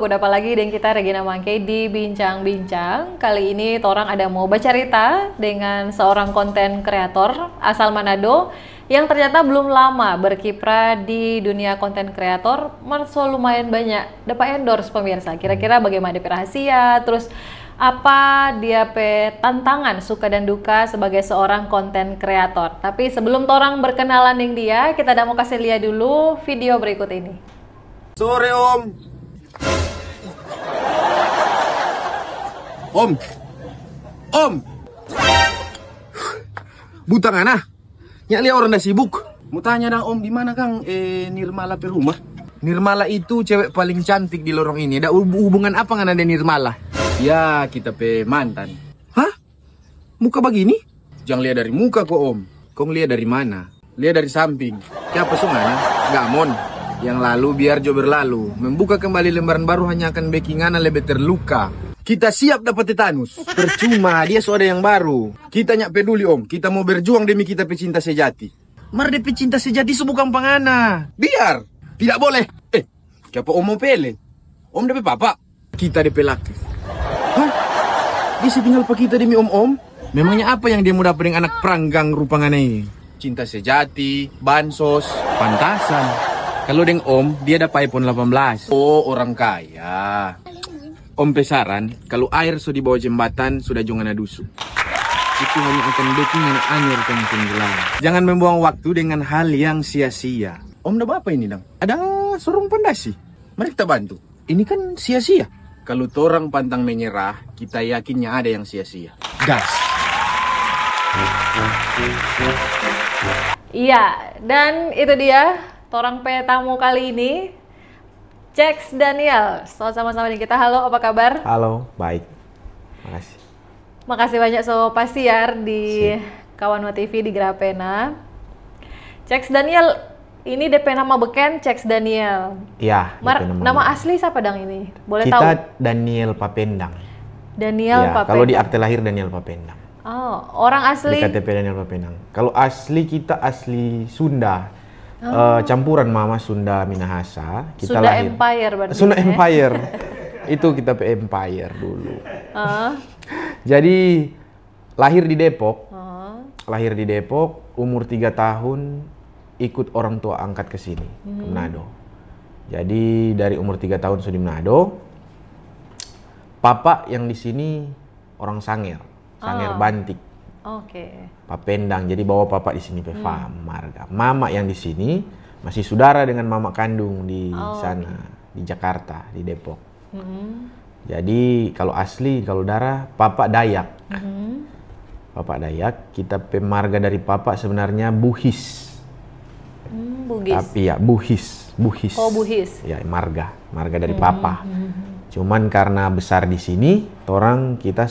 baku dapat lagi dengan kita Regina Mangkei di Bincang-Bincang. Kali ini torang ada mau bercerita dengan seorang konten kreator asal Manado yang ternyata belum lama berkiprah di dunia konten kreator, so lumayan banyak dapat endorse pemirsa. Kira-kira bagaimana DP rahasia, terus apa dia pe tantangan suka dan duka sebagai seorang konten kreator. Tapi sebelum torang berkenalan dengan dia, kita mau kasih lihat dulu video berikut ini. Sore Om. Om. Butang ana. Nyak lihat orang dah sibuk. Mau tanya dong Om, di mana Kang Nirmala pe rumah? Nirmala itu cewek paling cantik di lorong ini. Ada hubungan apa dengan ada Nirmala? Ya, kita pe mantan. Hah? Muka begini? Jangan lihat dari muka kok Om. Kau lihat dari mana? Lihat dari samping. Siapa sungana? Gamon. Yang lalu biar jo berlalu. Membuka kembali lembaran baru hanya akan bikin ana lebih terluka. Kita siap dapat tetanus. Percuma, dia sudah yang baru. Kita nyak peduli Om. Kita mau berjuang demi kita pecinta sejati. Mar de pecinta sejati itu bukan pangana. Biar. Tidak boleh. Siapa Om mau pele? Om de papa. Kita de laki. Hah? Dia tinggal pak kita demi Om. Memangnya apa yang dia mau dapat dengan anak peranggang rupangana ini? Cinta sejati, bansos, pantasan. Kalau dengan Om, dia dapat iPhone 18. Oh, orang kaya. Om pesaran, kalau air sudah di bawah jembatan, sudah jangan dusu. Itu hanya akan bikin anak anyur kamu tenggelam. Jangan membuang waktu dengan hal yang sia-sia. Om dapat apa ini dong? Ada sorong pondasi. Mari kita bantu. Ini kan sia-sia. Kalau torang pantang menyerah, kita yakinnya ada yang sia-sia. Gas. Iya, dan itu dia torang pe tamu kali ini. Cex Daniel, sama-sama dengan kita. Halo, apa kabar? Halo, baik. Makasih. Makasih banyak so pasiar di Kawanwa TV di Grapena. Cex Daniel, ini DP nama beken Cex Daniel. Iya. Nama asli siapa dang ini? Boleh kita tahu? Kita Daniel Papendang. Daniel ya, Papendang. Kalau di akte lahir Daniel Papendang. Oh, orang asli? Di KTP Daniel Papendang. Kalau asli kita asli Sunda. Campuran mama Sunda Minahasa. Kita Sunda lahir. Empire berarti. Sunda Empire. Itu kita pe Empire dulu. Jadi lahir di Depok. Lahir di Depok, umur 3 tahun ikut orang tua angkat ke sini, ke Manado. Jadi dari umur 3 tahun sudah di Manado. Papa yang di sini orang Sanger Bantik. Oke. Papendang. Jadi bawa papa di sini pe marga. Mama yang di sini masih saudara dengan mama kandung di sana, di Jakarta, di Depok. Jadi kalau asli, kalau darah papa Dayak. Papa Dayak, kita pe marga dari papa sebenarnya Buhis. Bugis. Tapi ya Buhis. Oh, Buhis. Ya marga dari papa. Cuman karena besar di sini, kita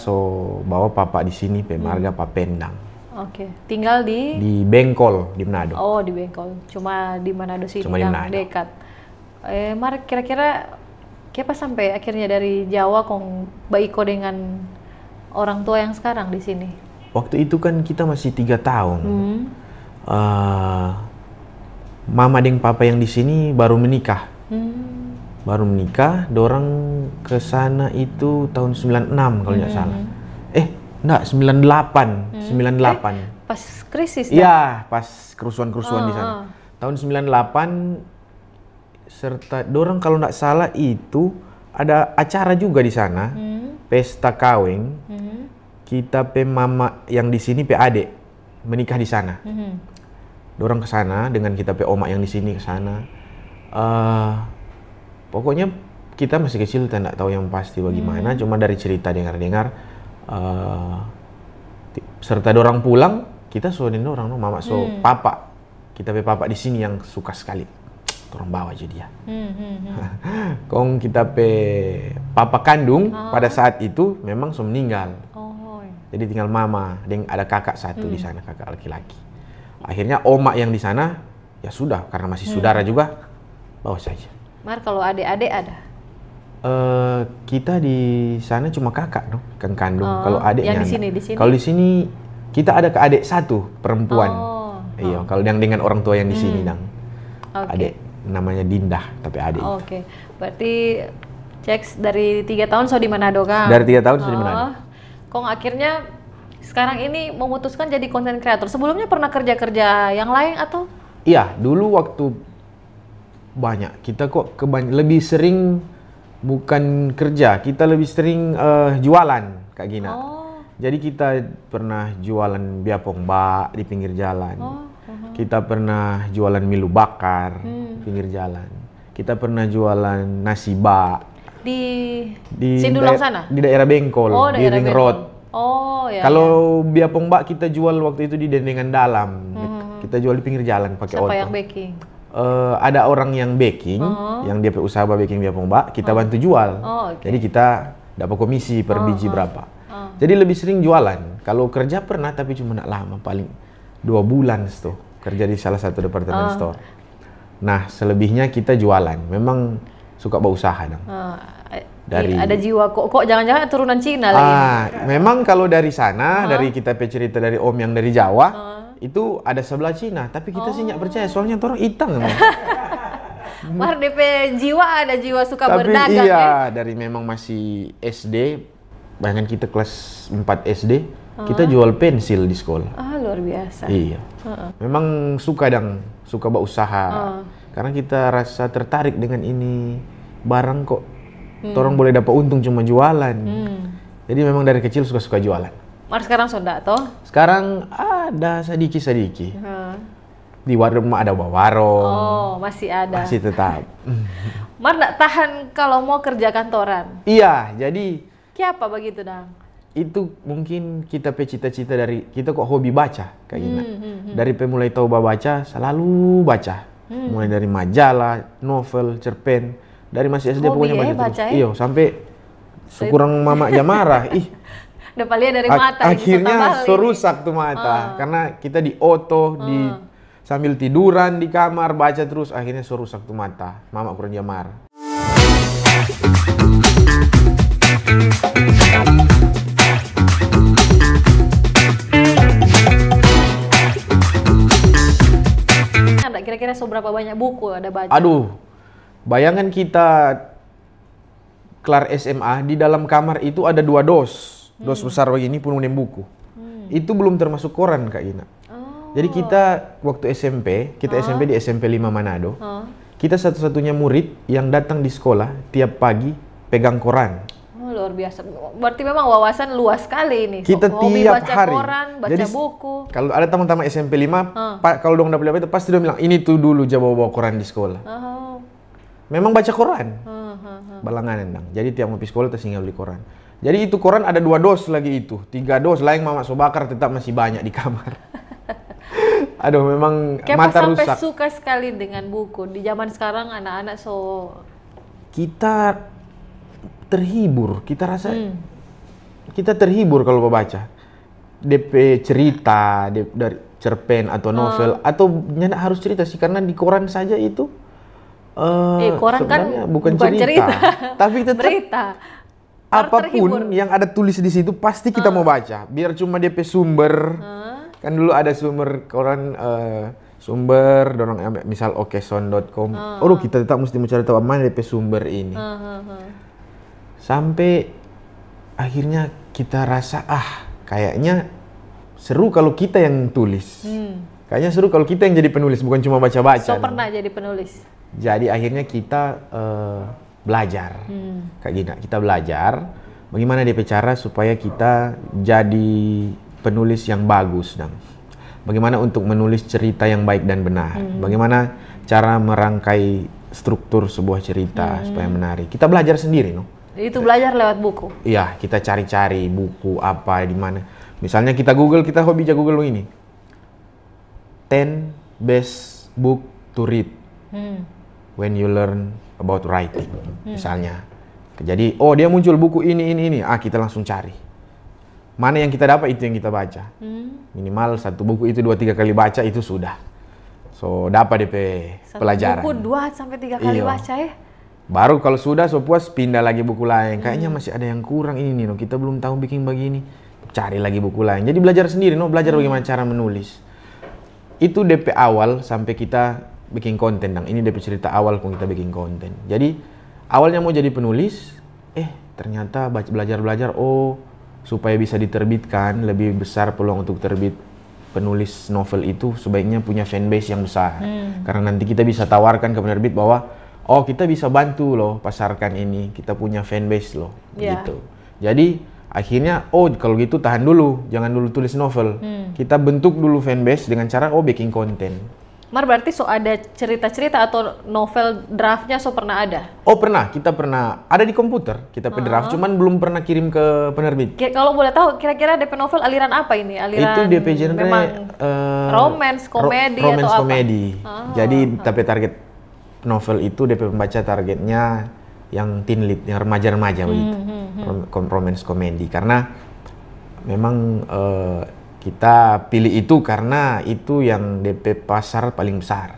bawa papa di sini pe marga Papendang. Oke. Tinggal di Bengkol di Manado. Oh, di Bengkol. Cuma di Manado sini yang dekat. Mar kira-kira kenapa sampai akhirnya dari Jawa kong baiko dengan orang tua yang sekarang di sini? Waktu itu kan kita masih 3 tahun. Mama dan papa yang di sini baru menikah. Dorang ke sana itu tahun 96 kalau tidak salah. Enggak, 98. Pas krisis dah? Iya, pas kerusuhan-kerusuhan di sana. Tahun 98 serta dorang kalau tidak salah itu ada acara juga di sana. Pesta kawin. Kita pe mama yang di sini pe adik menikah di sana. Dorang ke sana dengan kita pe oma yang di sini ke sana. Pokoknya kita masih kecil, tidak tahu yang pasti bagaimana. Cuma dari cerita dengar-dengar, serta dorang pulang, kita soalin dorang, mama papa, kita pe papa di sini yang suka sekali. Dorang bawa aja dia. Kong kita pe papa kandung pada saat itu memang meninggal. Jadi tinggal mama, dan ada kakak satu di sana, kakak laki-laki. Akhirnya oma yang di sana, ya sudah, karena masih saudara juga, bawa saja. Mar, kalau adik-adik ada? Kita di sana cuma kakak, kan kandung. Kalau adiknya yang di sini? Kalau di sini kita ada ke adik satu perempuan. Iya, kalau yang dengan orang tua yang di sini, adik namanya Dindah, tapi adik. Oke. Berarti Cek dari 3 tahun so di Manado kan? Dari 3 tahun so di Manado. Kok akhirnya sekarang ini memutuskan jadi konten kreator. Sebelumnya pernah kerja-kerja yang lain atau? Iya, dulu waktu banyak. Kita kok lebih sering bukan kerja, kita lebih sering jualan, Kak Gina. Jadi kita pernah jualan biapong bak di pinggir jalan. Kita pernah jualan milu bakar di pinggir jalan. Kita pernah jualan nasi bak di Sindulang sana? Di daerah Bengkol, di daerah Ring Bengkol. Road. Ya. Kalau biapong bak kita jual waktu itu di Dendengan Dalam. Kita jual di pinggir jalan pakai oto. Siapa yang baking? Ada orang yang baking, yang dia usaha baking biapong bak, kita bantu jual. Jadi kita dapat komisi per biji berapa. Jadi lebih sering jualan. Kalau kerja pernah, tapi cuma nak lama, paling 2 bulan tuh kerja di salah satu department store. Nah, selebihnya kita jualan. Memang suka berusaha dong. Ada jiwa kok jangan-jangan turunan Cina lagi. Memang kalau dari sana, dari kita cerita dari Om yang dari Jawa, itu ada sebelah Cina. Tapi kita sih nggak percaya, soalnya orang hitam memang. Mar DP jiwa ada jiwa suka Tapi berdagang. Iya, dari memang masih SD, bahkan kita kelas 4 SD, kita jual pensil di sekolah. Luar biasa. Iya. Memang suka berusaha. Karena kita rasa tertarik dengan ini barang kok. Orang boleh dapat untung cuma jualan. Jadi memang dari kecil suka jualan. Mar sekarang sudah toh? Sekarang ada sedikit. Di warung ada warung. Masih ada. Masih tetap. Mar nggak tahan kalau mau kerja kantoran? Iya, jadi. Kenapa begitu dang? Itu mungkin kita cita-cita dari kita kok hobi baca kayak gini. Dari mulai tahu baca, selalu baca. Mulai dari majalah, novel, cerpen. Dari masih SD pokoknya baca terus. Iya, sampai sekurang mama aja marah. Dapat lihat dari mata. Akhirnya rusak tuh mata. Karena kita di auto, sambil tiduran di kamar, baca terus. Akhirnya rusak tuh mata. Mama kurang dia marah. Ada kira-kira seberapa banyak buku ada baca? Aduh, bayangan kita kelar SMA, di dalam kamar itu ada 2 dos. Dos besar begini penuh dengan buku. Itu belum termasuk koran, Kak Ina. Jadi kita waktu SMP, SMP di SMP 5 Manado. Kita satu-satunya murid yang datang di sekolah tiap pagi pegang koran. Luar biasa. Berarti memang wawasan luas sekali ini. Kita hobi tiap baca hari. koran, baca Jadi, buku. Kalau ada teman-teman SMP 5, kalau dong dapat apa itu pasti dia bilang, ini tuh dulu bawa koran di sekolah. Memang baca koran. Balangan dong. Jadi tiap mau pergi sekolah terus tinggal beli koran. Jadi itu koran ada 2 dos lagi itu. 3 dos lain mama sobakar tetap masih banyak di kamar. Aduh, memang mata rusak. Kenapa sampai suka sekali dengan buku? Di zaman sekarang anak-anak kita terhibur, kita rasa kita terhibur kalau membaca. DP cerita dari cerpen atau novel atau nyak harus cerita sih, karena di koran saja itu koran kan bukan cerita. Tapi tetap berita. Apapun yang ada tulis di situ pasti kita mau baca. Biar cuma DP sumber. Kan dulu ada sumber koran sumber dorong misal okeson.com. Kita tetap mesti mencari tahu mana DP sumber ini. Sampai akhirnya kita rasa kayaknya seru kalau kita yang tulis. Kayaknya seru kalau kita yang jadi penulis, bukan cuma baca-baca. Pernah jadi penulis. Jadi akhirnya kita belajar. Kayak gini, kita belajar bagaimana DP cara supaya kita jadi penulis yang bagus, bagaimana untuk menulis cerita yang baik dan benar. Bagaimana cara merangkai struktur sebuah cerita supaya menarik. Kita belajar sendiri, Itu belajar lewat buku. Iya, kita cari-cari buku apa di mana. Misalnya kita Google, kita hobi aja Google ini. 10 best book to read when you learn about writing. Misalnya. Jadi, dia muncul buku ini. Kita langsung cari. Mana yang kita dapat itu yang kita baca. Minimal satu buku itu 2-3 kali baca itu sudah. So, dapat DP pelajaran. Buku 2-3 kali baca ya. Baru kalau sudah puas pindah lagi buku lain. Kayaknya masih ada yang kurang ini kita belum tahu bikin begini. Cari lagi buku lain. Jadi belajar sendiri belajar bagaimana cara menulis. Itu DP awal sampai kita bikin konten Ini DP cerita awal kok kita bikin konten. Jadi Awalnya mau jadi penulis, ternyata belajar-belajar, supaya bisa diterbitkan, lebih besar peluang untuk terbit penulis novel itu sebaiknya punya fanbase yang besar. Karena nanti kita bisa tawarkan ke penerbit bahwa, kita bisa bantu loh pasarkan ini, kita punya fanbase loh, gitu. Jadi akhirnya, kalau gitu tahan dulu, jangan dulu tulis novel. Kita bentuk dulu fanbase dengan cara, bikin konten. Mar, berarti ada cerita-cerita atau novel draftnya pernah ada? Pernah, kita pernah ada di komputer, kita draft, cuman belum pernah kirim ke penerbit. Kalau boleh tahu, kira-kira DP novel aliran apa ini? Aliran itu DP genre memang romance, komedi atau apa? Komedi. Jadi tapi target novel itu DP pembaca targetnya yang teen lit, yang remaja-remaja begitu. Romance komedi, karena memang kita pilih itu karena itu yang DP pasar paling besar.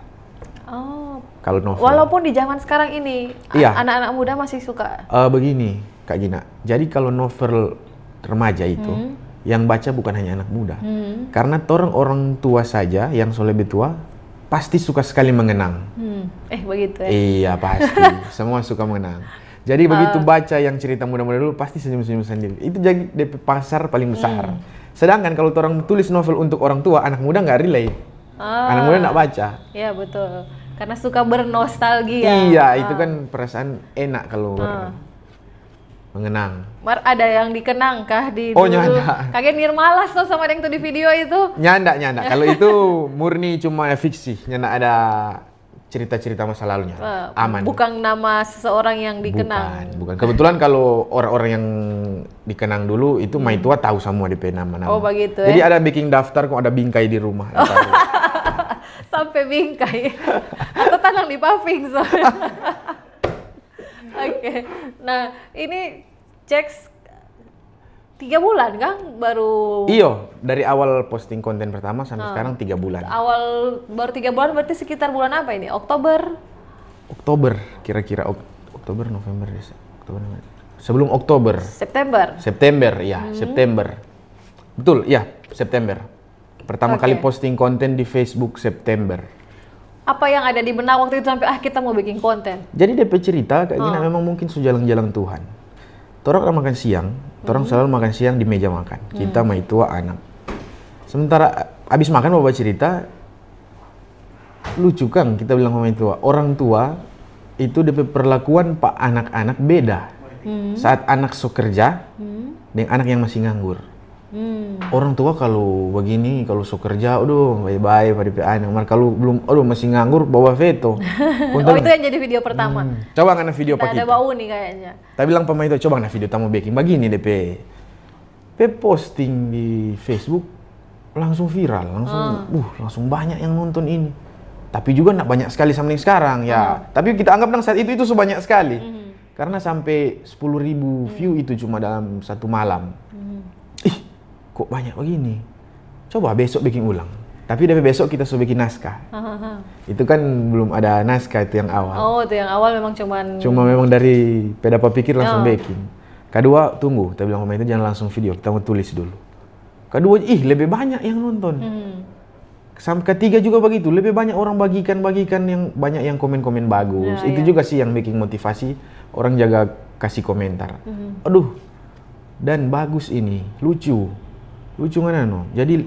Kalau novel. Walaupun di zaman sekarang ini anak-anak muda masih suka. Begini, Kak Gina. Jadi kalau novel remaja itu yang baca bukan hanya anak muda. Karena orang tua saja yang lebih tua pasti suka sekali mengenang. Begitu ya? Iya, pasti. Semua suka mengenang. Jadi begitu baca yang cerita muda-muda dulu pasti senyum-senyum sendiri. Itu jadi DP pasar paling besar. Sedangkan kalau orang tulis novel untuk orang tua, anak muda nggak relate. Anak muda nggak baca. Iya, betul. Karena suka bernostalgia. Iya, itu kan perasaan enak kalau mengenang. Mar, ada yang dikenang kah di nyanda. Kaget Nirmalas tuh sama yang tuh di video itu. Nyanda. Kalau itu murni cuma fiksi. Nyanda ada cerita-cerita masa lalunya. Aman. Bukan nama seseorang yang dikenang. Bukan. Kebetulan kalau orang-orang yang dikenang dulu itu mai tua tahu semua DP nama-nama. Begitu. Jadi ada bikin daftar kok, ada bingkai di rumah. Sampai bingkai. Atau tanang di paving soalnya. Oke. Nah, ini cek 3 bulan kan baru. Iyo, dari awal posting konten pertama sampai sekarang 3 bulan. Baru 3 bulan berarti sekitar bulan apa ini? Oktober, kira-kira Oktober, November, Oktober. Sebelum Oktober. September, ya, September. Betul, ya, September. Pertama kali posting konten di Facebook September. Apa yang ada di benak waktu itu sampai kita mau bikin konten? Jadi DP cerita kayak gini memang mungkin sejalan-jalan Tuhan. Orang makan siang, orang selalu makan siang di meja makan. Kita mai tua anak. Sementara habis makan bawa cerita, lucu kan kita bilang sama tua. Orang tua itu DP perlakuan pak anak-anak beda. Saat anak so kerja dengan anak yang masih nganggur. Orang tua kalau begini, kalau so kerja, bye-bye pada DP anak. Kalau belum, masih nganggur, bawa veto. Itu yang jadi video pertama. Coba ngana video pak kita. Ada bau nih kayaknya. Tapi bilang pemain itu, coba ngana video tamu baking. Begini DP posting di Facebook langsung viral, langsung banyak yang nonton ini. Tapi juga nak banyak sekali sama yang sekarang ya. Tapi kita anggap saat itu sebanyak sekali. Karena sampai 10.000 view itu cuma dalam satu malam. Kok banyak begini? Coba besok bikin ulang. Tapi dari besok kita sudah bikin naskah. Itu kan belum ada naskah itu yang awal. Itu yang awal memang cuma memang dari pedapa pikir langsung bikin. Kedua, tunggu. Kita bilang sama itu jangan langsung video, kita mau tulis dulu. Kedua, lebih banyak yang nonton. Sampai ketiga juga begitu, lebih banyak orang bagikan yang banyak yang komen-komen bagus. Itu juga sih yang bikin motivasi orang jaga kasih komentar. Dan bagus ini, lucu mana no. Jadi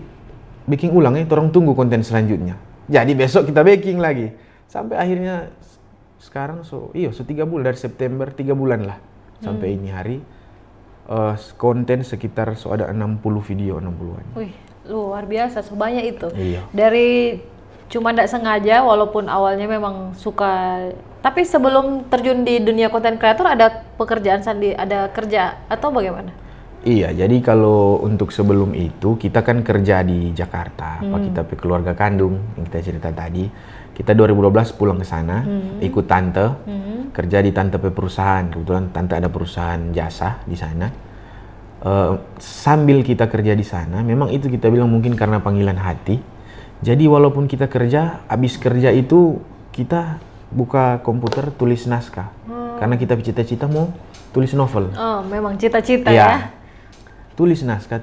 bikin ulang orang tunggu konten selanjutnya. Jadi besok kita baking lagi. Sampai akhirnya sekarang 3 bulan dari September 3 bulan lah. Sampai ini hari konten sekitar ada 60 video 60-an. Wih, luar biasa sebanyak itu. Iya. Dari cuma tidak sengaja walaupun awalnya memang suka. Tapi sebelum terjun di dunia konten kreator ada pekerjaan ada kerja atau bagaimana? Iya, jadi kalau untuk sebelum itu kita kan kerja di Jakarta, kita keluarga kandung yang kita cerita tadi. Kita 2012 pulang ke sana, ikut tante, kerja di tante perusahaan. Kebetulan tante ada perusahaan jasa di sana. Sambil kita kerja di sana, memang itu kita bilang mungkin karena panggilan hati. Jadi walaupun kita kerja, habis kerja itu kita buka komputer tulis naskah. Karena kita cita-cita mau tulis novel. Memang cita-cita ya. Tulis naskah,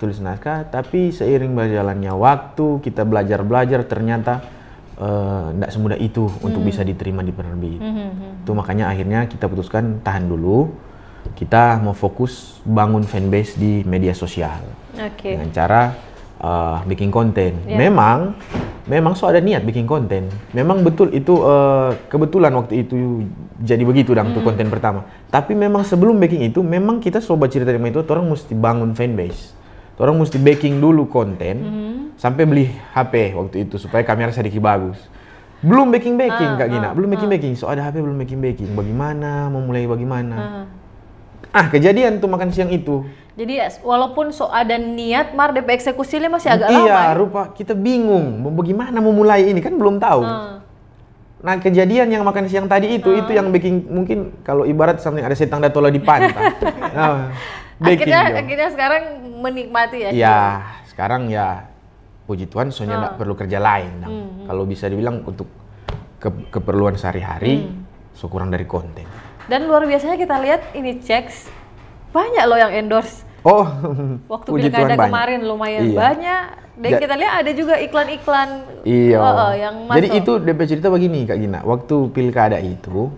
tapi seiring berjalannya waktu, kita belajar ternyata nggak semudah itu untuk bisa diterima di penerbit. Itu makanya akhirnya kita putuskan tahan dulu. Kita mau fokus bangun fanbase di media sosial dengan cara bikin konten. Memang so ada niat bikin konten. Memang betul itu kebetulan waktu itu jadi begitu tuh konten pertama. Tapi memang sebelum baking itu memang kita sobat cerita dengan itu orang mesti bangun fanbase. Orang mesti baking dulu konten sampai beli HP waktu itu supaya kamera sedikit bagus. Belum baking Kak Gina, belum baking. So ada HP belum baking. Bagaimana mau mulai bagaimana? Kejadian tuh makan siang itu. Jadi walaupun so ada niat, mar DP eksekusinya masih agak lama. Iya, rupa kita bingung mau bagaimana mau mulai ini kan belum tahu. Nah kejadian yang makan siang tadi itu yang bikin mungkin kalau ibarat sampai ada setan datola di pantai. Akhirnya sekarang menikmati ya. Iya, sekarang ya puji Tuhan soalnya nggak perlu kerja lain. Kalau bisa dibilang untuk keperluan sehari-hari, so kurang dari konten. Dan luar biasanya kita lihat ini Checks banyak loh yang endorse. Oh, waktu pilkada kemarin lumayan banyak. Dan kita lihat ada juga iklan-iklan yang masuk. Jadi itu DP cerita begini Kak Gina. Waktu pilkada itu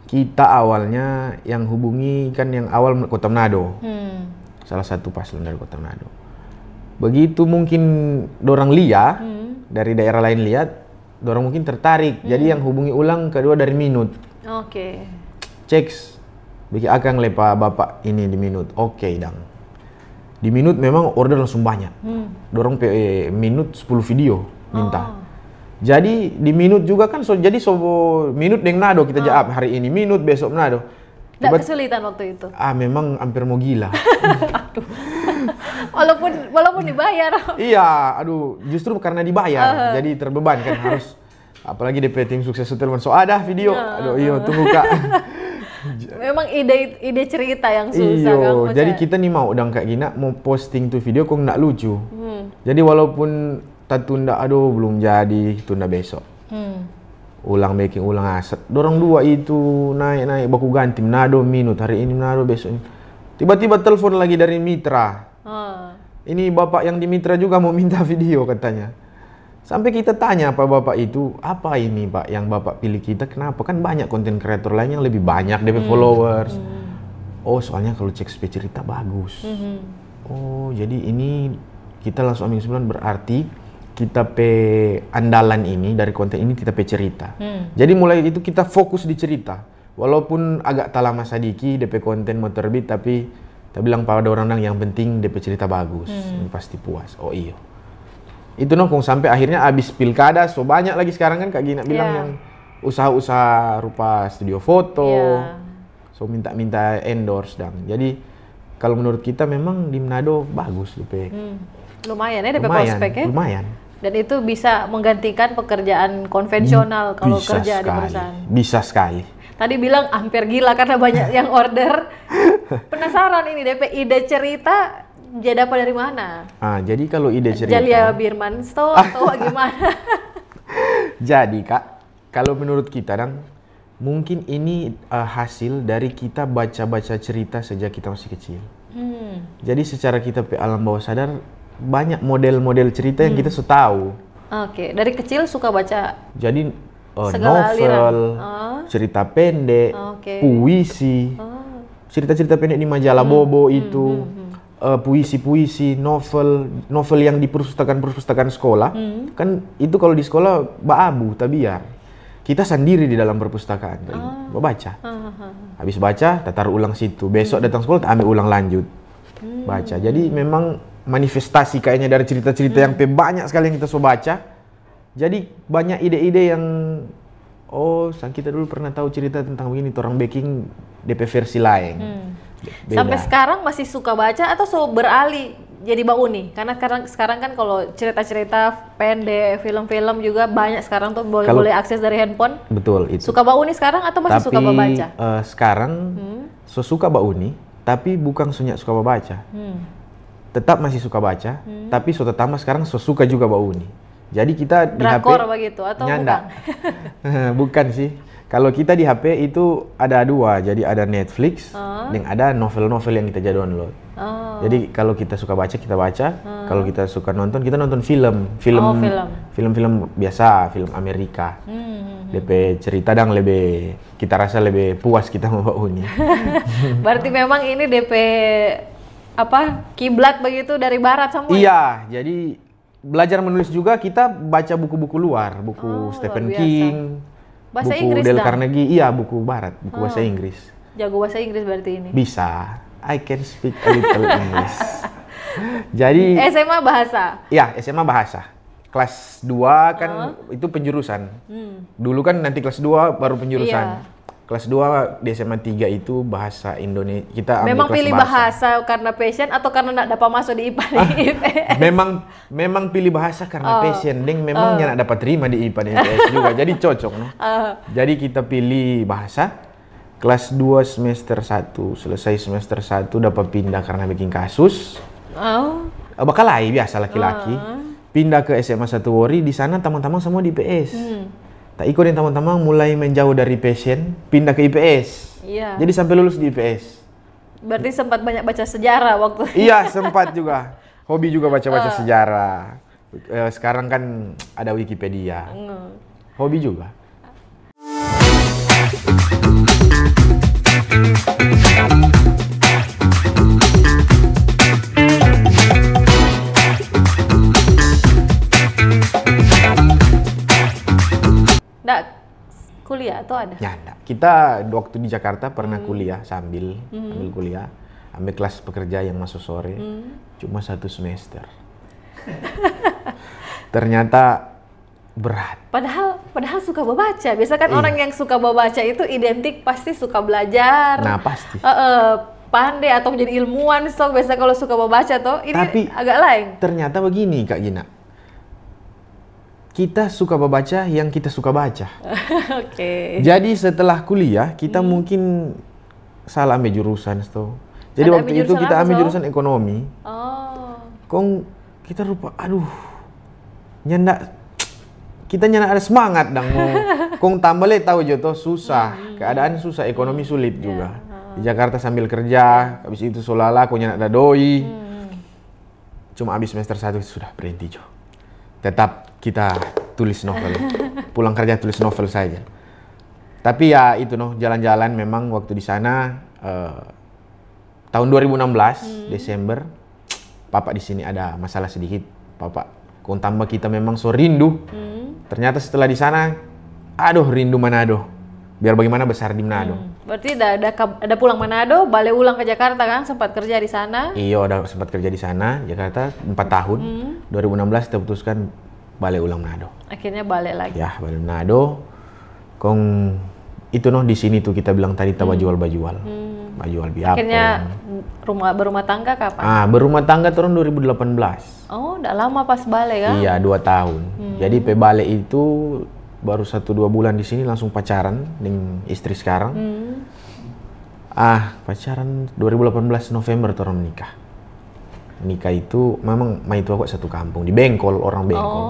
kita awalnya yang hubungi kan yang awal Kota Manado. Salah satu paslon dari Kota Manado. Begitu mungkin dorang lihat dari daerah lain lihat, dorang mungkin tertarik. Jadi yang hubungi ulang kedua dari Minut. Ceks, bikin akang lepa bapak ini di Minut. Dang. Di Minut memang order langsung banyak. Dorong Minut 10 video minta. Jadi di Minut juga kan jadi Minut dengan Manado kita jawab hari ini Minut besok Manado. Tidak kesulitan waktu itu. Memang hampir mau gila. walaupun dibayar. Iya, justru karena dibayar jadi terbeban kan harus. Apalagi DP tim sukses telepon ada video. Tunggu Kak. Memang ide cerita yang susah kan. Jadi kita nih mau Kak Gina mau posting tuh video kok nggak lucu. Jadi walaupun tunda belum jadi, tunda besok. Ulang aset. Dorong dua itu naik baku ganti Manado Minut hari ini Manado besok. Tiba-tiba telepon lagi dari Mitra. Ini bapak yang di Mitra juga mau minta video katanya. Sampai kita tanya apa bapak itu, apa ini Pak yang bapak pilih kita, kenapa? Kan banyak konten kreator lain yang lebih banyak DP followers. Soalnya kalau cek cerita bagus. Jadi ini kita langsung ambil kesimpulan berarti kita andalan ini dari konten ini kita cerita. Jadi mulai itu kita fokus di cerita. Walaupun agak lama sadiki DP konten mau terbit tapi kita bilang pada orang yang penting DP cerita bagus. Ini pasti puas. Itu nongkrong sampai akhirnya abis pilkada so banyak lagi sekarang kan Kak Gina bilang yang usaha-usaha rupa studio foto so minta endorse jadi kalau menurut kita memang di Manado bagus DP lumayan ya DP prospeknya lumayan dan itu bisa menggantikan pekerjaan konvensional kalau kerja di perusahaan bisa sekali. Tadi bilang hampir gila karena banyak yang order. Penasaran ini DP ide cerita jadi apa dari mana? Jadi kalau ide cerita Jalia Birmanto atau gimana? Jadi Kak, kalau menurut kita mungkin ini hasil dari kita baca-baca cerita sejak kita masih kecil. Jadi secara kita alam bawah sadar banyak model-model cerita yang kita tahu. Dari kecil suka baca. Jadi novel, cerita pendek, puisi, cerita-cerita pendek di majalah Bobo itu. Puisi-puisi, novel yang di perpustakaan sekolah, kan itu kalau di sekolah baabu, tabiar. Kita sendiri di dalam perpustakaan, baca. Habis baca, taruh ulang situ. Besok datang sekolah, ambil ulang lanjut, baca. Jadi memang manifestasi kayaknya dari cerita-cerita yang banyak sekali yang kita baca. Jadi banyak ide-ide yang kita dulu pernah tahu cerita tentang begini, orang baking DP versi lain. Beda. Sampai sekarang masih suka baca atau beralih jadi Bauni? Karena sekarang kan kalau cerita-cerita pendek, film-film juga banyak sekarang tuh boleh akses dari handphone. Betul itu. Suka Bauni sekarang atau masih suka baca? Sekarang suka Bauni, tapi bukan suka baca. Tetap masih suka baca, tapi tambah sekarang suka juga Bauni. Jadi kita di Drakor HP begitu atau nyanda. Bukan sih. Kalau kita di HP itu ada dua, jadi ada Netflix dan ada novel-novel yang kita download. Jadi kalau kita suka baca, kita baca. Kalau kita suka nonton, kita nonton film. Film-film biasa, film Amerika. DP cerita dan kita rasa lebih puas kita membawahi. Berarti memang ini DP kiblat begitu dari barat semua. Iya, jadi belajar menulis juga kita baca buku-buku luar, buku Stephen King, bahasa buku Inggris Dale Carnegie, iya buku barat, buku bahasa Inggris. Jago bahasa Inggris berarti ini. Bisa. I can speak a little English. Jadi SMA bahasa. Ya, SMA bahasa. Kelas 2 kan itu penjurusan. Dulu kan nanti kelas 2 baru penjurusan. Kelas 2 di SMA 3 itu bahasa Indonesia. Kita ambil Memang kelas pilih bahasa karena passion atau karena nak dapat masuk di IPA di IPS? Memang pilih bahasa karena passion. Deng memang nak dapat terima di IPA di IPS juga. Jadi cocok, no? Jadi kita pilih bahasa. Kelas 2 semester 1, selesai semester 1 dapat pindah karena bikin kasus. Bakalai biasa laki-laki. Pindah ke SMA 1 Wori, di sana teman-teman semua di IPS. Tak ikut yang teman-teman mulai menjauh dari passion, pindah ke IPS. Iya. Jadi sampai lulus di IPS. Berarti sempat banyak baca sejarah waktu. Iya, sempat juga. Hobi juga baca-baca sejarah. Sekarang kan ada Wikipedia. Hobi juga. Nggak kuliah atau ada? Ya, enggak. Kita waktu di Jakarta pernah kuliah sambil kuliah, ambil kelas pekerja yang masuk sore, cuma 1 semester. Ternyata berat. Padahal suka membaca. Biasa kan orang yang suka membaca itu identik pasti suka belajar. Nah, pasti. Pandai atau menjadi ilmuwan. So biasa kalau suka membaca tuh ini Tapi, agak lain. Ternyata begini Kak Gina. Kita suka membaca yang kita suka baca. Oke. Jadi setelah kuliah kita mungkin salah ambil jurusan tuh. Jadi Ada waktu ambil itu jurusan kita apa, ambil So? jurusan ekonomi. Kita lupa, kita nyanda ada semangat dong mau tambah le tahu jo toh susah, keadaan susah, ekonomi sulit juga. Di Jakarta sambil kerja, habis itu solala kau nyanda ada doi. Cuma habis semester 1 sudah berhenti jo. Tetap kita tulis novel. Pulang kerja tulis novel saja. Tapi ya itu jalan-jalan memang waktu di sana tahun 2016 Desember Papa di sini ada masalah sedikit. Papa kau tambah kita memang so rindu. Ternyata setelah di sana rindu Manado. Biar bagaimana besar di Manado. Berarti ada pulang Manado, balik ulang ke Jakarta kan, sempat kerja di sana. Iya, udah sempat kerja di sana, Jakarta 4 tahun. 2016 kita putuskan balik ulang Manado. Akhirnya balik lagi. Ya, balik Manado. Itu di sini tuh kita bilang tadi bajual-bajual. Bajual biapa. Akhirnya berumah tangga kapan? Berumah tangga tahun 2018. Oh, udah lama pas balik kan? Iya, 2 tahun. Jadi balik itu baru 1-2 bulan di sini langsung pacaran dengan istri sekarang. Pacaran 2018 November orang menikah. Menikah itu memang main tua kok satu kampung di Bengkol, orang Bengkol.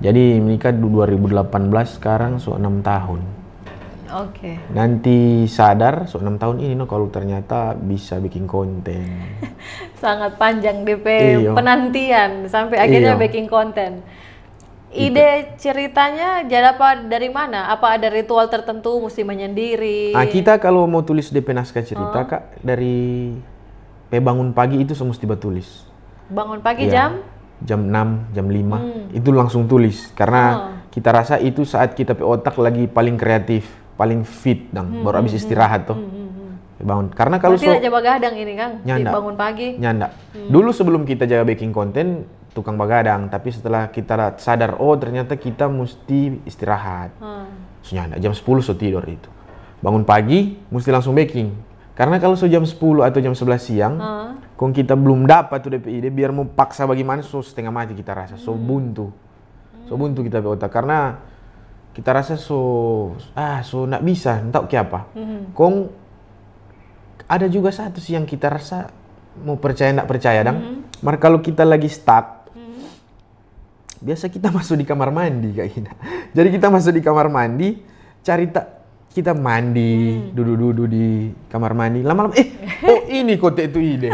Jadi menikah 2018 sekarang 6 tahun. Oke. Nanti sadar 6 tahun ini kalau ternyata bisa bikin konten. Sangat panjang DP Iyo. penantian sampai akhirnya Iyo. bikin konten. Ide ceritanya dari mana? Apa ada ritual tertentu mesti menyendiri? Kita kalau mau tulis DP naskah cerita Kak, dari bangun pagi itu semesti tulis. Bangun pagi Iya. Jam 6, jam 5 itu langsung tulis karena kita rasa itu saat kita otak lagi paling kreatif, paling fit baru habis istirahat tuh. Bangun. Karena kalau tidak jaga gadang ini Kang, nyanda. bangun pagi. Nyanda. Dulu sebelum kita jaga baking konten tukang bagadang, tapi setelah kita sadar ternyata kita mesti istirahat. Nyanda jam 10 so tidur itu. Bangun pagi mesti langsung baking. Karena kalau jam 10 atau jam 11 siang, kalau kita belum dapat tuh DP ide, biar mau paksa bagaimana, setengah mati kita rasa, buntu. Buntu kita otak, karena kita rasa nak bisa, entah kayak apa. Ada juga satu sih yang kita rasa, mau percaya nggak percaya, Maka kalau kita lagi stuck, biasa kita masuk di kamar mandi kayak gini. Jadi kita masuk di kamar mandi, kita mandi, duduk-duduk di kamar mandi. Lama-lama, ini kote itu ide.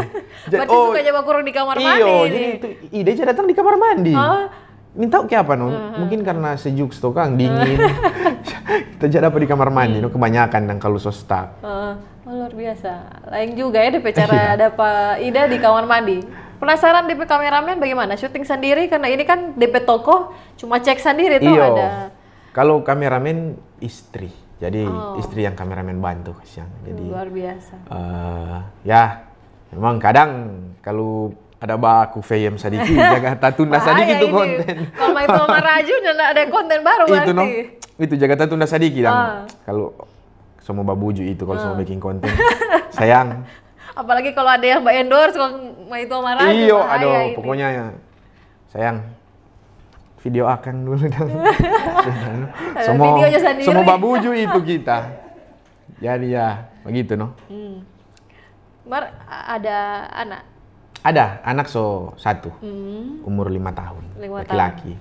Berarti suka jaga kurung di kamar mandi. Iyo, jadi itu ide aja datang di kamar mandi. Oh. Minta ke apa no? Mungkin karena sejuk tuh Kang, dingin. Kita jadi apa di kamar mandi no, kebanyakan dan kalau sostak. Oh, luar biasa. Lain juga ya DP cara ada Pak Ida di kamar mandi. Penasaran DP kameramen bagaimana? Syuting sendiri karena ini kan DP toko cuma cek sendiri tuh Iyo. ada. Kalau kameramen istri. Jadi istri yang kameramen bantu kasihan. Jadi Luar biasa. ya memang kadang kalau ada baku VM sedikit jaga tatunda sedikit itu konten. Kalau itu sama Raju ada konten baru Itu berarti. no, itu jaga tatunda sedikit kalau semua babuju itu kalau semua bikin konten. Sayang. Apalagi kalau ada yang mbak endorse kalau itu sama Raju. Iyo, bahaya aduh, ini. pokoknya ya. Sayang. Video akan dulu dong. Videonya sendiri. Semua babuju itu kita. Jadi ya begitu no. Mar ada anak. Ada anak satu, umur 5 tahun, 5 laki-laki.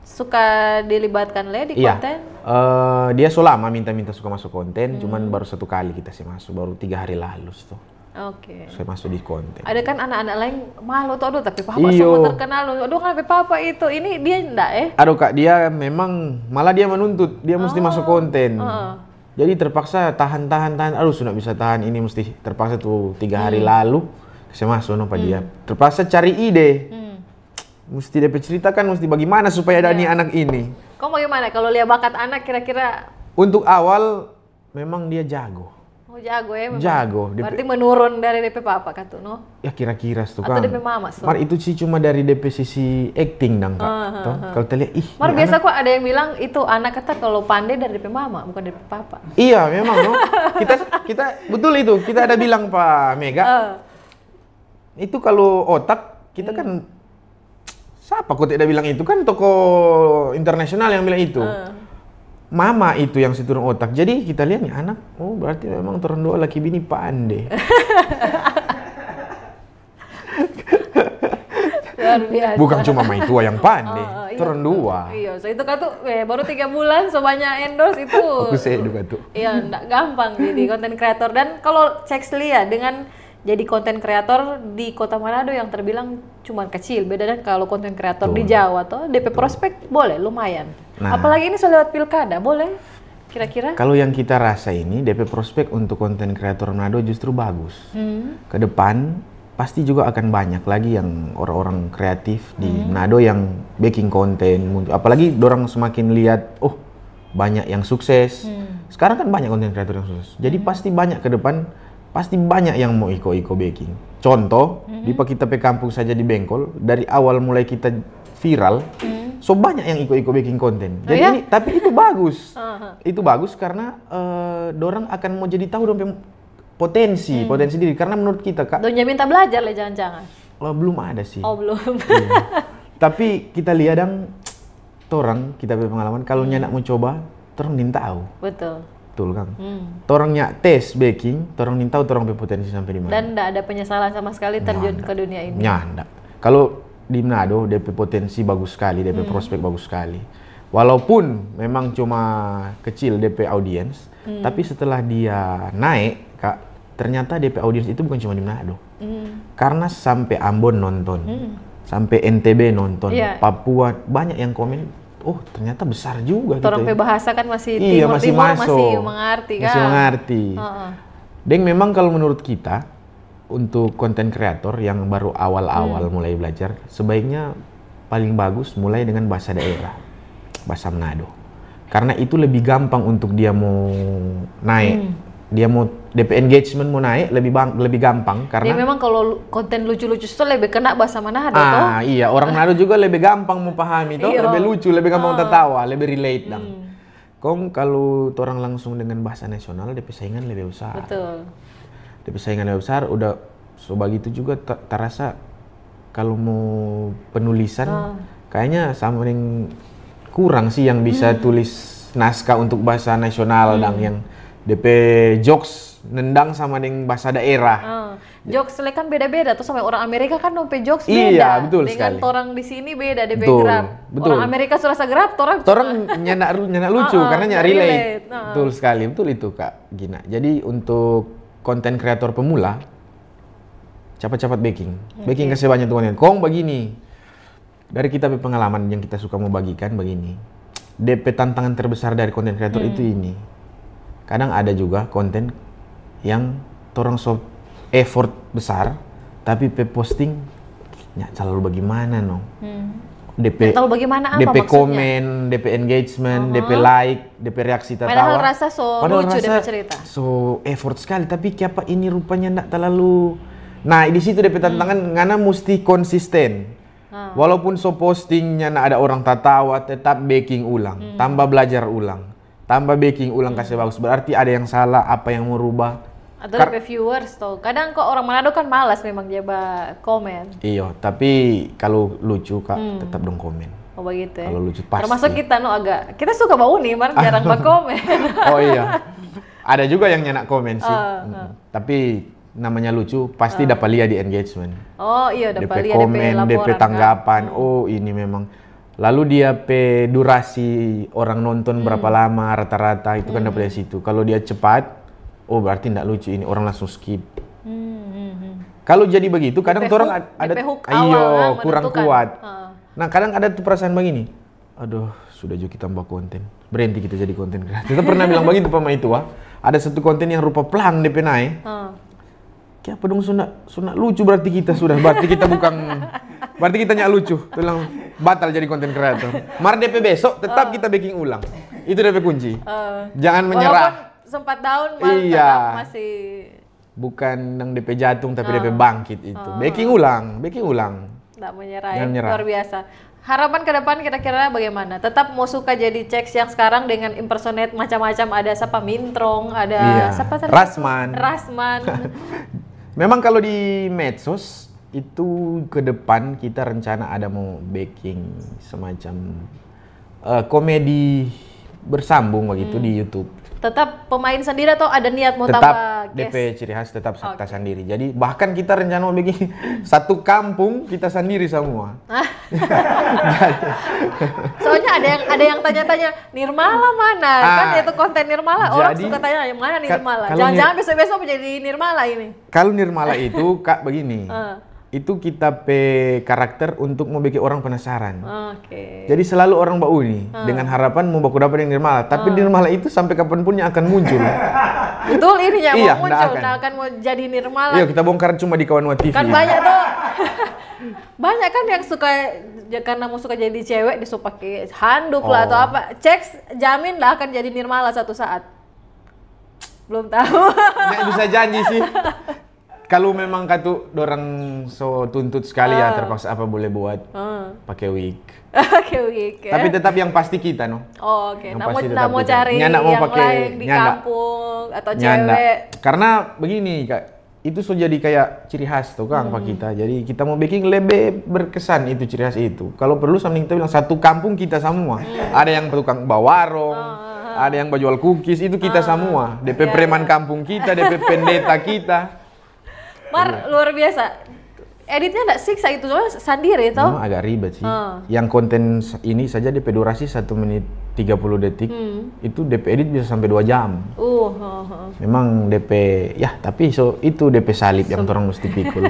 Suka dilibatkan di Iya. konten? Dia lama minta suka masuk konten, cuman baru 1 kali kita sih masuk, baru 3 hari lalu tuh. Oke. Saya masuk di konten. Ada kan anak-anak lain malu tuh, aduh tapi papa Iyo. semua terkenal, aduh kenapa papa itu, ini dia enggak Aduh Kak, dia memang malah dia menuntut, dia mesti masuk konten. Jadi terpaksa tahan, aduh sudah bisa tahan ini mesti terpaksa tuh 3 hari lalu saya masuk no Pak dia. Terpaksa cari ide. Mesti DP ceritakan mesti bagaimana supaya ada nih anak ini. Kau bagaimana kalau lihat bakat anak kira-kira? Untuk awal memang dia jago. Oh jago ya memang. Jago. Berarti menurun dari DP papa kan tuh no? Ya kira-kira tuh Atau kan. DP mama so? Mar itu sih cuma dari DP sisi acting dang Kak. Toh, kalau kita lihat Mar ini biasa anak- kok ada yang bilang itu anak kata kalau pandai dari DP mama bukan dari DP papa. Iya memang no. Kita betul itu. Kita ada bilang Pak Mega. Itu kalau otak kita kan siapa kok tidak bilang itu kan toko internasional yang bilang itu. Mama itu yang siturun otak. Jadi kita lihat nih anak, oh berarti memang turun dua laki bini pandai. Luar biasa. Bukan cuma main tua yang pandai, turun dua. Iya, so itu kan tuh baru 3 bulan so banyak endorse itu. Aku saya juga tuh. Iya, enggak gampang jadi konten kreator. Dan kalau cek Lia dengan jadi konten kreator di Kota Manado yang terbilang cuma kecil, beda dan kalau konten kreator di Jawa tuh DP prospek boleh lumayan. Nah. Apalagi ini so lewat pilkada, boleh kira-kira? Kalau yang kita rasa ini DP prospek untuk konten kreator Manado justru bagus. Ke depan pasti juga akan banyak lagi yang orang-orang kreatif di Manado yang baking konten. Apalagi dorang semakin lihat, oh banyak yang sukses. Sekarang kan banyak konten kreator yang sukses. Jadi pasti banyak ke depan. Pasti banyak yang mau iko baking. Contoh, di kita pe kampung saja di Bengkol, dari awal mulai kita viral, so banyak yang iko baking konten. Jadi ini, tapi itu bagus. Itu bagus karena dorang akan mau jadi tahu dong potensi diri. Karena menurut kita Kak, Donya minta belajar lah jangan-jangan. belum ada sih. Oh belum. Tapi kita lihat dong, torang kita punya pengalaman kalau nyak mau coba, torang minta tahu. Betul. Betul Kang. Torangnya tes baking, torang minta tahu torang punya potensi sampai di mana. Dan enggak ada penyesalan sama sekali terjun ke dunia ini. Nyanda. Kalau di Manado DP potensi bagus sekali, DP prospek bagus sekali. Walaupun memang cuma kecil DP audiens, tapi setelah dia naik, Kak, ternyata DP audiens itu bukan cuma di Manado. Karena sampai Ambon nonton, sampai NTB nonton, Papua banyak yang komen. Oh ternyata besar juga. Orang bahasa kan masih iya, masih mengerti kan. Masih mengerti. Deng memang kalau menurut kita untuk konten kreator yang baru awal-awal mulai belajar, sebaiknya paling bagus mulai dengan bahasa daerah, bahasa Manado. Karena itu lebih gampang untuk dia mau naik. Dia mau DP engagement mau naik lebih gampang karena dia memang kalau konten lucu-lucu itu lebih kena bahasa Manado toh. Iya, orang Manado juga lebih gampang memahami toh, lebih lucu, lebih gampang tertawa, lebih relate dong. Kong kalau orang langsung dengan bahasa nasional DP saingan lebih besar. Betul. DP saingan lebih besar udah so begitu juga terasa kalau mau penulisan kayaknya sama yang kurang sih yang bisa tulis naskah untuk bahasa nasional dan yang DP jokes nendang sama dengan bahasa daerah. Jokes kan beda-beda tuh sama orang Amerika kan DP jokes beda. Iya, betul dengan sekali. orang di sini beda DP Betul, grab. betul. Orang Amerika serasa grab, orang nyenak lucu karena nyak relate. relate. Betul sekali, betul itu Kak Gina. Jadi untuk konten kreator pemula cepat-cepat baking. Baking kasih banyak tuh. Kong begini. Dari kita pengalaman yang kita suka mau bagikan begini. DP tantangan terbesar dari konten kreator itu ini. Kadang ada juga konten yang orang so effort besar tapi posting ya selalu bagaimana no. DP Tahu bagaimana apa DP maksudnya? komen, DP engagement, DP like, DP reaksi tertawa. Padahal rasa so lucu DP cerita. So effort sekali, tapi kenapa ini rupanya enggak terlalu. Nah, di situ DP tantangan ngana mesti konsisten. Walaupun so postingnya ada orang tertawa, tetap baking ulang, tambah belajar ulang, tambah baking ulang kasih bagus. Berarti ada yang salah, apa yang mau rubah. Atau DP viewers tuh. Kadang kok orang Manado kan malas memang jaba komen. Iya, tapi kalau lucu Kak tetap dong komen. Oh begitu ya. Kalau lucu pasti. Termasuk kita no agak. Kita suka bau nih, mar jarang komen. Oh iya. Ada juga yang nyenak komen sih. Tapi namanya lucu pasti dapat lihat di engagement. Oh iya dapat DP lihat komen, DP tanggapan. Oh ini memang. Lalu dia durasi orang nonton berapa lama rata-rata itu kan dapat dari situ. Kalau dia cepat, oh berarti tidak lucu ini orang langsung skip. Kalau jadi begitu, kadang orang ada kurang kuat. Nah kadang ada tuh perasaan begini. Aduh sudah juga kita tambah konten, berhenti kita jadi konten kreator. Kita pernah bilang begitu sama itu ada satu konten yang rupa pelang DP naik. Kayak apa dong sunat lucu berarti kita berarti kita nyak lucu. Bilang batal jadi konten kreator. Mar DP besok tetap kita baking ulang. Itu DP kunci. Jangan menyerah. Walaupun sempat down iya. masih bukan yang DP jatung tapi DP bangkit itu. Baking ulang. Nggak menyerah ya. Luar biasa. Harapan ke depan kira-kira bagaimana? Tetap mau suka jadi Ceks yang sekarang dengan impersonate macam-macam, ada siapa Mintrong, ada siapa tadi? Rasman. Memang kalau di medsos itu ke depan kita rencana ada mau baking semacam komedi bersambung begitu di YouTube. Tetap pemain sendiri atau ada niat mau tetap tambah guest? DP ciri khas tetap kita sendiri. Jadi bahkan kita rencana mau bikin satu kampung kita sendiri semua. Soalnya ada yang tanya-tanya Nirmala mana? Kan itu konten Nirmala. Orang suka tanya yang mana Nirmala. Jangan-jangan besok-besok menjadi Nirmala ini. Kalau Nirmala itu Kak begini. Itu kita karakter untuk mau bikin orang penasaran. Jadi selalu orang bau nih dengan harapan mau baku dapat yang Nirmala. Tapi Nirmala itu sampai kapanpun yang akan muncul. Betul ini ya iya, mau muncul, akan mau jadi Nirmala. Iya kita bongkar cuma di Kawan TV. Kan banyak tuh. Banyak kan yang suka karena mau suka jadi cewek disuruh pakai handuk lah atau apa. Ceks jamin lah akan jadi Nirmala satu saat. Belum tahu. Nggak bisa janji sih. Kalau memang katu dorang so tuntut sekali ya terpaksa apa boleh buat pakai wig. Pakai wig ya. Tapi tetap yang pasti kita no. Oh, oke. Nak mau cari yang lain di kampung atau cewek. Karena begini Kak, itu so jadi kayak ciri khas tuh Kang Pak kita. Jadi kita mau baking lebih berkesan itu ciri khas itu. Kalau perlu sambil kita bilang satu kampung kita semua. Ada yang tukang bawa warung. Ada yang jual cookies itu kita semua. DP preman kampung kita, DP pendeta kita. Mar, luar biasa. Editnya enggak siksa itu, sendiri toh? Memang agak ribet sih. Yang konten ini saja DP durasi 1 menit 30 detik. Itu DP edit bisa sampai 2 jam. Memang DP ya, tapi itu DP salib yang orang mesti pikul.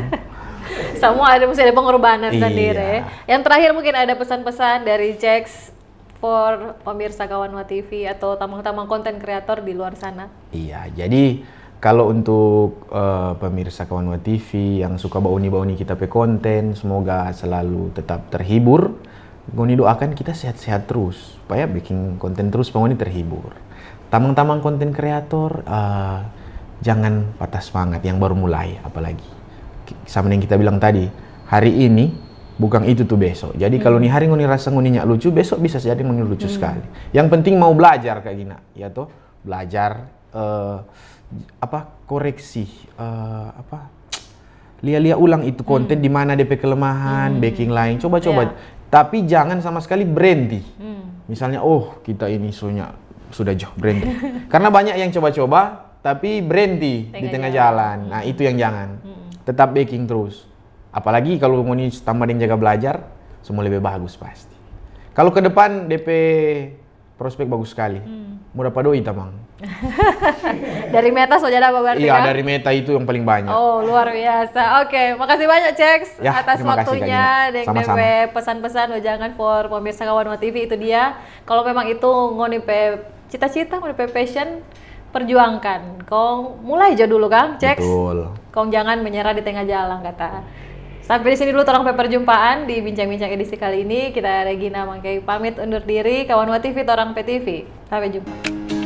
Semua mesti ada pengorbanan sendiri. Yang terakhir mungkin ada pesan-pesan dari Ceks for pemirsa Kawanwa TV atau tamang-tamang konten kreator di luar sana. Iya, jadi kalau untuk pemirsa Kawanwa TV yang suka bauni-bauni kita pe konten, semoga selalu tetap terhibur. Ngoni doakan kita sehat-sehat terus, supaya bikin konten terus pengoni terhibur. Tamang-tamang konten kreator, jangan patah semangat yang baru mulai, apalagi. Sama yang kita bilang tadi, hari ini bukan itu tuh besok. Jadi kalau nih hari ngoni rasa ngoni nyak lucu, besok bisa jadi ngoni lucu sekali. Yang penting mau belajar kayak gini, ya toh, belajar. Koreksi lihat ulang itu konten di mana DP kelemahan, baking lain, coba-coba. Tapi jangan sama sekali berhenti. Misalnya, kita ini sudah jauh berhenti. Karena banyak yang coba-coba tapi berhenti di tengah jalan. Nah, itu yang jangan. Tetap baking terus. Apalagi kalau mau tambah yang jaga belajar, semua lebih bagus pasti. Kalau ke depan DP prospek bagus sekali. Mau dapat doi tamang. Dari Meta sudah ada berarti Iya, kan? dari Meta itu yang paling banyak. Oh, luar biasa. Oke, makasih banyak Cex Ya, atas terima kasih, Kak waktunya Gina. dan Sama-sama. DP pesan-pesan jangan for pemirsa Kawanwa TV itu dia. Kalau memang itu ngoni pe cita-cita, ngoni pe passion, perjuangkan. Kong mulai aja dulu Kang, Cex. Betul. Kong jangan menyerah di tengah jalan kata. Sampai di sini dulu torang perjumpaan di bincang-bincang edisi kali ini. Kita Regina Mangkai pamit undur diri. Kawanwa TV, torang PTV. Sampai jumpa.